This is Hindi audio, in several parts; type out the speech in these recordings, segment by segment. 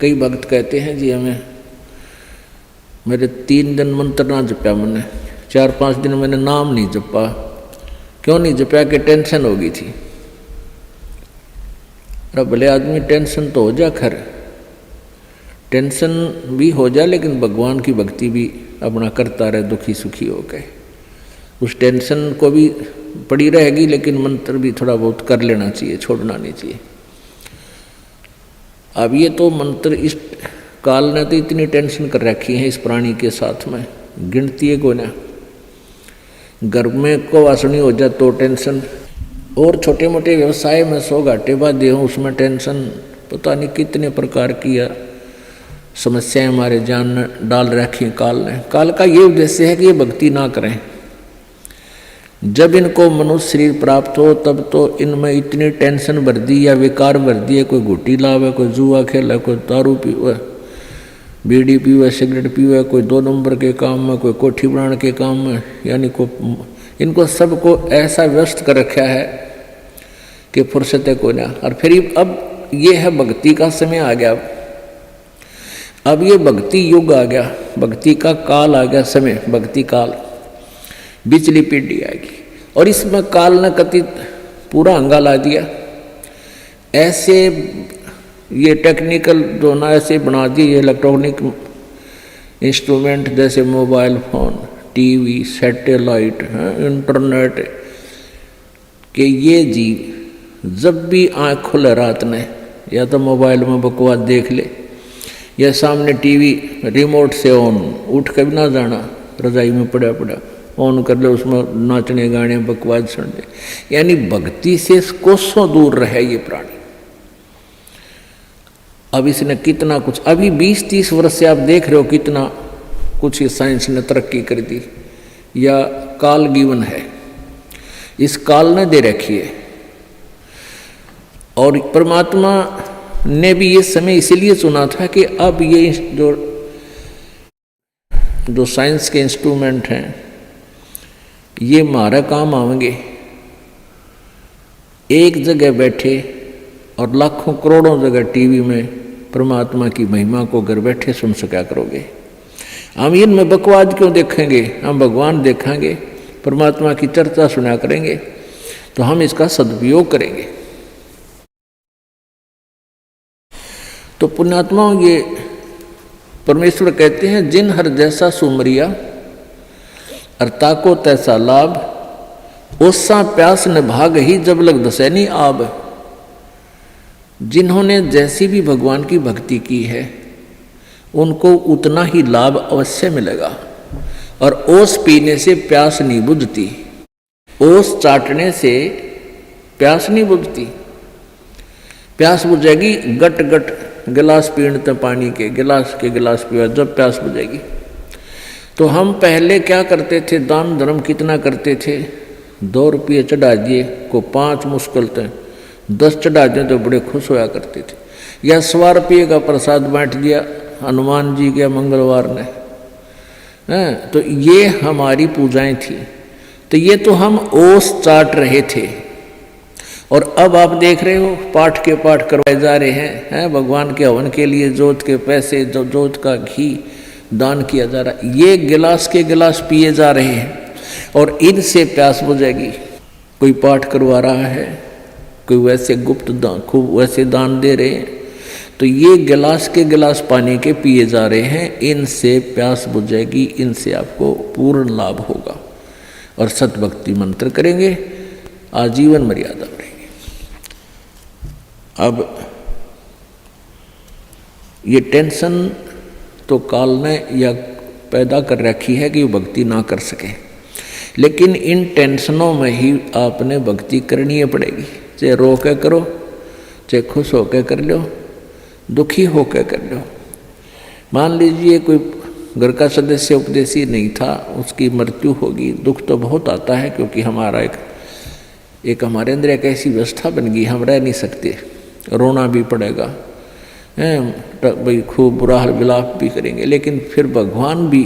कई भक्त कहते हैं जी हमें मेरे 3 दिन मंत्र ना जपा, मैंने 4-5 दिन मैंने नाम नहीं जपा। क्यों नहीं जपा? कि टेंशन हो गई थी। अरे भले आदमी टेंशन तो हो जा, खैर टेंशन भी हो जा, लेकिन भगवान की भक्ति भी अपना करता रहे दुखी सुखी हो गए। उस टेंशन को भी पड़ी रहेगी, लेकिन मंत्र भी थोड़ा बहुत कर लेना चाहिए, छोड़ना नहीं चाहिए। अब ये तो मंत्र इस काल ने तो इतनी टेंशन कर रखी है इस प्राणी के साथ में, गिनती है को ना। घर में को वासनी हो जाए तो टेंशन, और छोटे मोटे व्यवसाय में 100 घाटे बाधे हों उसमें टेंशन, पता नहीं कितने प्रकार की समस्याएं हमारे जान में डाल रखी हैं काल ने। काल का ये उद्देश्य है कि ये भक्ति ना करें। जब इनको मनुष्य शरीर प्राप्त हो तब तो इनमें इतनी टेंशन भर दी या विकार भर दिए, कोई घुट्टी लावे, कोई जुआ खेले, कोई दारू पीवे, बीड़ी पीवे, सिगरेट पीवे, कोई 2 नंबर के काम में, कोई कोठी बनाने के काम में, यानी को इनको सबको ऐसा व्यस्त कर रखा है कि फुर्सत है को ना। और फिर अब ये है भक्ति का समय आ गया, अब ये भक्ति युग आ गया, भक्ति का काल आ गया, समय भक्ति काल, बिचली पीढ़ी आएगी। और इसमें काल ने कति पूरा हंगाला दिया। ऐसे ये टेक्निकल जो ना ऐसे बना दिए इलेक्ट्रॉनिक इंस्ट्रूमेंट, जैसे mobile phone, TV, satellite, internet, कि ये जी जब भी आँख खुले रात ने या तो मोबाइल में बकवास देख ले, या सामने टीवी रिमोट से ऑन, उठ के भी ना जाना, रजाई में पड़ा पड़ा ऑन कर ले, उसमें नाचने गाने बकवास सुन ले। यानी भक्ति से कोसों दूर रहे ये प्राणी। अब इसने कितना कुछ, अभी 20-30 वर्ष से आप देख रहे हो कितना कुछ साइंस ने तरक्की कर दी, या काल गिवन है, इस काल ने दे रखी है। और परमात्मा ने भी ये समय इसीलिए चुना था कि अब ये जो साइंस के इंस्ट्रूमेंट हैं ये हमारा काम आएंगे। एक जगह बैठे और लाखों करोड़ों जगह टीवी में परमात्मा की महिमा को घर बैठे सुन सका करोगे। हम इनमें बकवाद क्यों देखेंगे? हम भगवान देखेंगे, परमात्मा की चर्चा सुना करेंगे, तो हम इसका सदुपयोग करेंगे। तो पुण्यात्माओं, ये परमेश्वर कहते हैं जिन हर जैसा सुमरिया अर्ता को तैसा लाभ, ओसा प्यास न भाग ही जब लग दसैनी आब। जिन्होंने जैसी भी भगवान की भक्ति की है उनको उतना ही लाभ अवश्य मिलेगा। और ओस पीने से प्यास नहीं बुझती, ओस चाटने से प्यास नहीं बुझती। प्यास बुझेगी गट गट गिलास पीने पानी के गिलास पिया जब प्यास बुझेगी। तो हम पहले क्या करते थे, दान धर्म कितना करते थे, 2 रुपये चढ़ा दिए को 5 मुश्किल थे, 10 चढ़ा दिए तो बड़े खुश होया करते थे। या 100 रुपये का प्रसाद बांट दिया हनुमान जी के मंगलवार ने, तो ये हमारी पूजाएं थी। तो ये तो हम ओस चाट रहे थे। और अब आप देख रहे हो पाठ के पाठ करवाए जा रहे हैं, भगवान के हवन के लिए जोत के पैसे, जोत का घी दान किया जा रहा है, ये गिलास के गिलास पिए जा रहे हैं और इनसे प्यास बुझेगी। कोई पाठ करवा रहा है, कोई वैसे गुप्त दान, खूब वैसे दान दे रहे हैं, तो ये गिलास के गिलास पानी के पिए जा रहे हैं, इनसे प्यास बुझेगी, इनसे आपको पूर्ण लाभ होगा। और सतभक्ति मंत्र करेंगे, आजीवन मर्यादा रहेगी। अब ये टेंशन तो काल ने या पैदा कर रखी है कि वो भक्ति ना कर सके, लेकिन इन टेंशनों में ही आपने भक्ति करनी पड़ेगी। चाहे रो के करो, चाहे खुश होकर कर लो, दुखी होकर कर लो। मान लीजिए कोई घर का सदस्य उपदेशी नहीं था, उसकी मृत्यु होगी, दुख तो बहुत आता है, क्योंकि हमारा एक हमारे अंदर एक ऐसी व्यवस्था बन गई, हम रह नहीं सकते, रोना भी पड़ेगा, भाई खूब बुरा हाल विलाप भी करेंगे। लेकिन फिर भगवान भी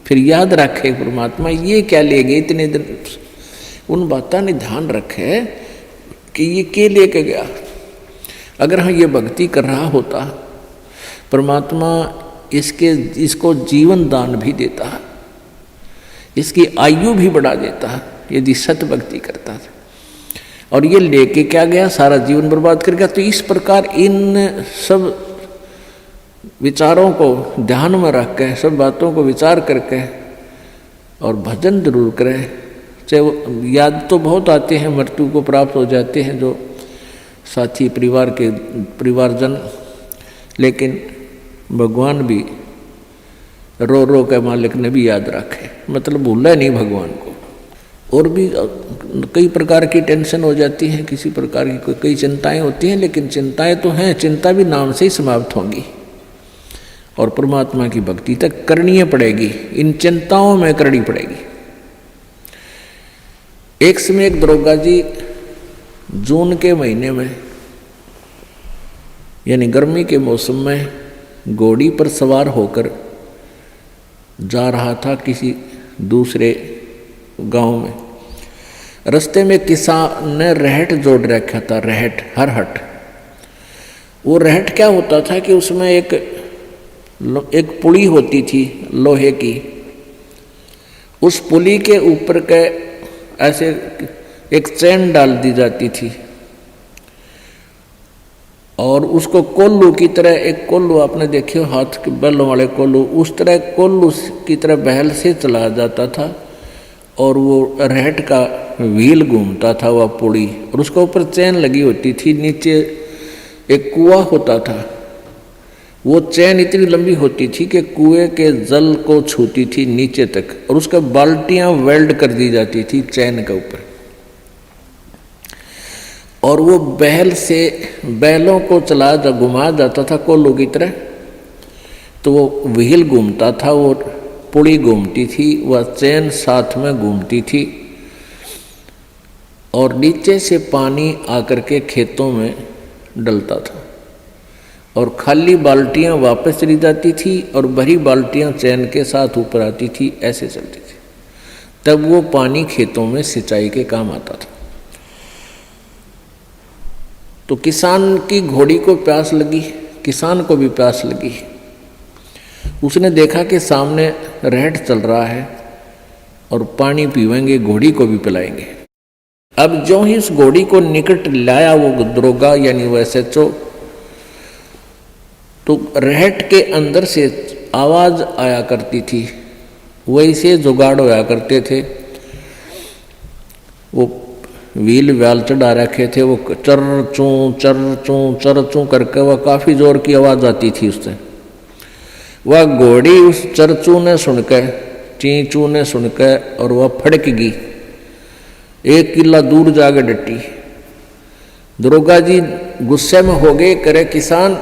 फिर याद रखे, परमात्मा ये क्या ले गए इतने दिन, उन बातों ने ध्यान रखे कि ये क्या लेके गया। अगर हम ये भक्ति कर रहा होता परमात्मा इसको जीवन दान भी देता है, इसकी आयु भी बढ़ा देता है यदि सत भक्ति करता है। और ये लेके क्या गया, सारा जीवन बर्बाद कर गया। तो इस प्रकार इन सब विचारों को ध्यान में रख के, सब बातों को विचार करके और भजन जरूर करें। चाहे याद तो बहुत आते हैं, मृत्यु को प्राप्त हो जाते हैं जो साथी परिवारजन, लेकिन भगवान भी रो रो के मालिक ने भी याद रखे, मतलब भूला नहीं भगवान को। और भी कई प्रकार की टेंशन हो जाती है, किसी प्रकार की कई चिंताएं होती हैं, लेकिन चिंताएं तो हैं, चिंता भी नाम से ही समाप्त होंगी और परमात्मा की भक्ति तक करनी पड़ेगी, इन चिंताओं में करनी पड़ेगी। एक समय एक दरोगा जी जून के महीने में यानी गर्मी के मौसम में घोड़ी पर सवार होकर जा रहा था किसी दूसरे गांव में। रास्ते में किसान ने रहट जोड़ रखा था, रहट, हरहट। वो रहट क्या होता था कि उसमें एक पुली होती थी लोहे की, उस पुली के ऊपर के ऐसे एक चैन डाल दी जाती थी और उसको कोल्लू की तरह, एक कोल्लू आपने देखे हाथ के बैलों वाले कोल्लू, उस तरह कोल्लू की तरह बहल से चलाया जाता था और वो रहट का व्हील घूमता था वह पुड़ी, और उसके ऊपर चैन लगी होती थी। नीचे एक कुआं होता था, वो चैन इतनी लंबी होती थी कि कुएं के जल को छूती थी नीचे तक, और उसका बाल्टियां वेल्ड कर दी जाती थी चैन के ऊपर। और वो बैल से बैलों को चला घुमाया जाता था कोल्लू की तरह, तो वो व्हील घूमता था, वो पुड़ी घूमती थी, वह चैन साथ में घूमती थी और नीचे से पानी आकर के खेतों में डलता था और खाली बाल्टियां वापस चली जाती थी और भरी बाल्टियां चैन के साथ ऊपर आती थी, ऐसे चलती थी। तब वो पानी खेतों में सिंचाई के काम आता था। तो किसान की घोड़ी को प्यास लगी, किसान को भी प्यास लगी। उसने देखा कि सामने रहट चल रहा है और पानी पीवेंगे, घोड़ी को भी पिलाएंगे। अब जो ही उस घोड़ी को निकट लाया वो दरोगा यानी वो SHO, तो रहट के अंदर से आवाज आया करती थी, वैसे जुगाड़ होया करते थे। वो व्हील व्याल चढ़ा रखे थे, वो चर चूं करके वह काफी जोर की आवाज आती थी उससे। वह घोड़ी उस चरचू ने सुनकर, चींचू ने सुनकर, और वह फड़क गई, 1 किला दूर जाकर डटी। दरोगा जी गुस्से में हो गए, करे किसान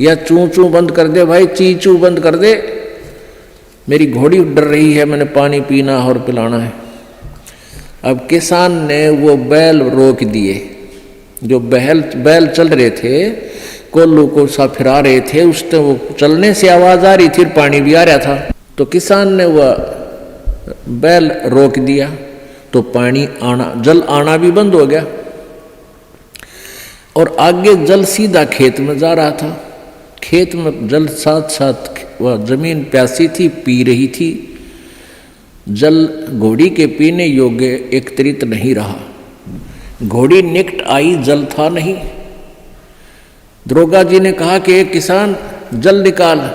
या चूं बंद कर दे भाई, चींचू बंद कर दे, मेरी घोड़ी डर रही है, मैंने पानी पीना और पिलाना है। अब किसान ने वो बैल रोक दिए, जो बैल चल रहे थे, कोल्लू को सा फिरा रहे थे, उससे वो चलने से आवाज आ रही थी, पानी भी आ रहा था। तो किसान ने वह बैल रोक दिया, तो पानी आना, जल आना भी बंद हो गया और आगे जल सीधा खेत में जा रहा था। खेत में जल साथ साथ वह जमीन प्यासी थी, पी रही थी। जल घोड़ी के पीने योग्य एकत्रित नहीं रहा। घोड़ी निकट आई, जल था नहीं। दरोगा जी ने कहा कि एक किसान जल निकाल।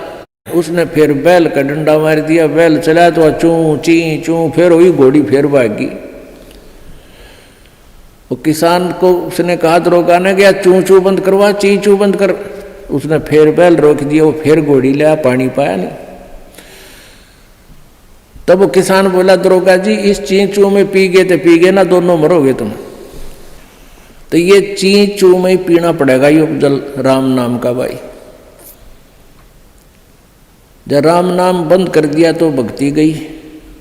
उसने फिर बैल का डंडा मार दिया, बैल चला तो चूं ची चूं, फिर वही घोड़ी फिर भागी। वो किसान को उसने कहा, दरोगा ने गया चूं चूं बंद करवा, ची चूं बंद कर। उसने फिर बैल रोक दिया, वो फिर घोड़ी लिया, पानी पाया नहीं। तब वो किसान बोला, दरोगा जी इस चींचू में पी गए तो पी गए ना, दोनों मरोगे तुम। तो ये चींचू में ही पीना पड़ेगा ये जल, राम नाम का भाई। जब राम नाम बंद कर दिया तो भक्ति गई,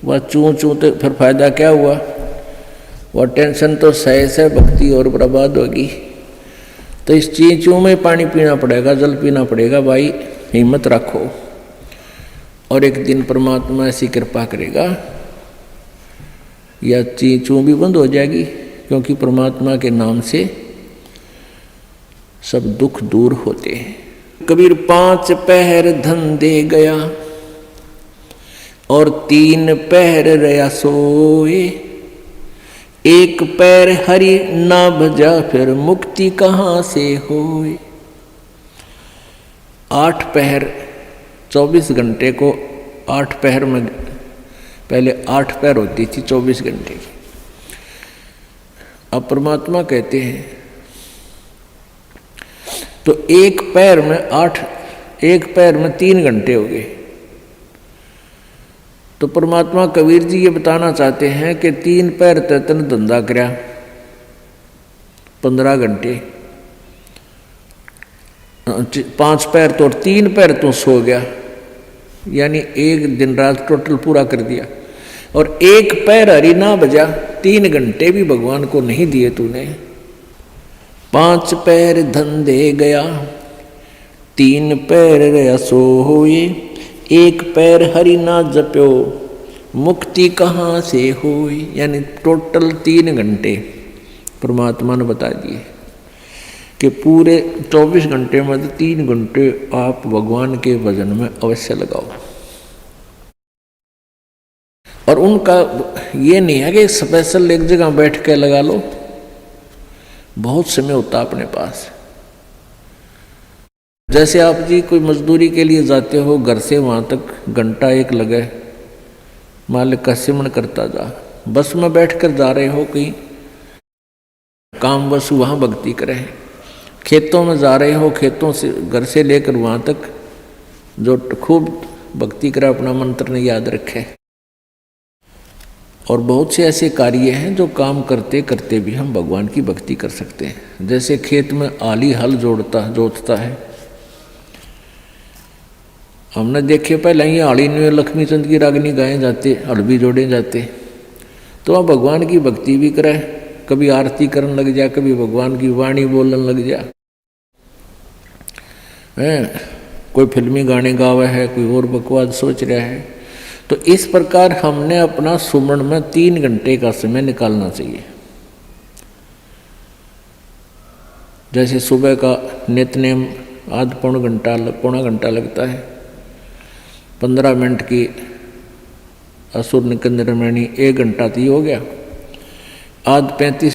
वह चूं चूं तो फिर फायदा क्या हुआ, वह टेंशन तो सहे से भक्ति और बर्बाद होगी। तो इस चींचू में पानी पीना पड़ेगा, जल पीना पड़ेगा भाई, हिम्मत रखो और एक दिन परमात्मा ऐसी कृपा करेगा या चींचू भी बंद हो जाएगी, क्योंकि परमात्मा के नाम से सब दुख दूर होते हैं। कबीर 5 पहर धन दे गया और 3 पहर रया सोए, एक पैर हरि ना भजा फिर मुक्ति कहाँ से होए। 8 पहर 24 घंटे को 8 पहर में, पहले 8 पहर होती थी 24 घंटे की। अब परमात्मा कहते हैं तो एक पैर में 3 घंटे हो गए। तो परमात्मा कबीर जी ये बताना चाहते हैं कि 3 पैर तन धंधा करया 15 घंटे, 5 पैर तो 3 पैर तो सो गया, यानी एक दिन रात टोटल पूरा कर दिया। और एक पैर हरि ना बजा, 3 घंटे भी भगवान को नहीं दिए तूने। 5 पैर धन दे गया, 3 पैर रया सोए, एक पैर हरि ना जप्यो मुक्ति कहाँ से होई। यानी टोटल 3 घंटे परमात्मा ने बता दिए कि पूरे 24 घंटे में 3 घंटे आप भगवान के भजन में अवश्य लगाओ। और उनका ये नहीं है कि स्पेशल एक जगह बैठ के लगा लो, बहुत समय होता अपने पास। जैसे आप जी कोई मजदूरी के लिए जाते हो, घर से वहाँ तक घंटा एक लगे, मालिक का सिमरण करता जा। बस में बैठकर जा रहे हो कहीं काम, बस वहाँ भक्ति करें। खेतों में जा रहे हो, खेतों से घर से लेकर वहाँ तक जो खूब भक्ति करे, अपना मंत्र ने याद रखे। और बहुत से ऐसे कार्य हैं जो काम करते करते भी हम भगवान की भक्ति कर सकते हैं। जैसे खेत में आली हल जोतता है, हमने देखे पहले ही आली में लक्ष्मी चंद की रागनी गाए जाते, हल भी जोड़े जाते। तो आप भगवान की भक्ति भी करे, कभी आरती करने लग जा, कभी भगवान की वाणी बोलने लग जा। कोई फिल्मी गाने गावा है, कोई और बकवास सोच रहा है। तो इस प्रकार हमने अपना सुमरण में 3 घंटे का समय निकालना चाहिए। जैसे सुबह का नित्यनेम पौना घंटा लगता है, 15 मिनट की असुर निकंदन रामायणी 1 घंटा तो हो गया, आध 35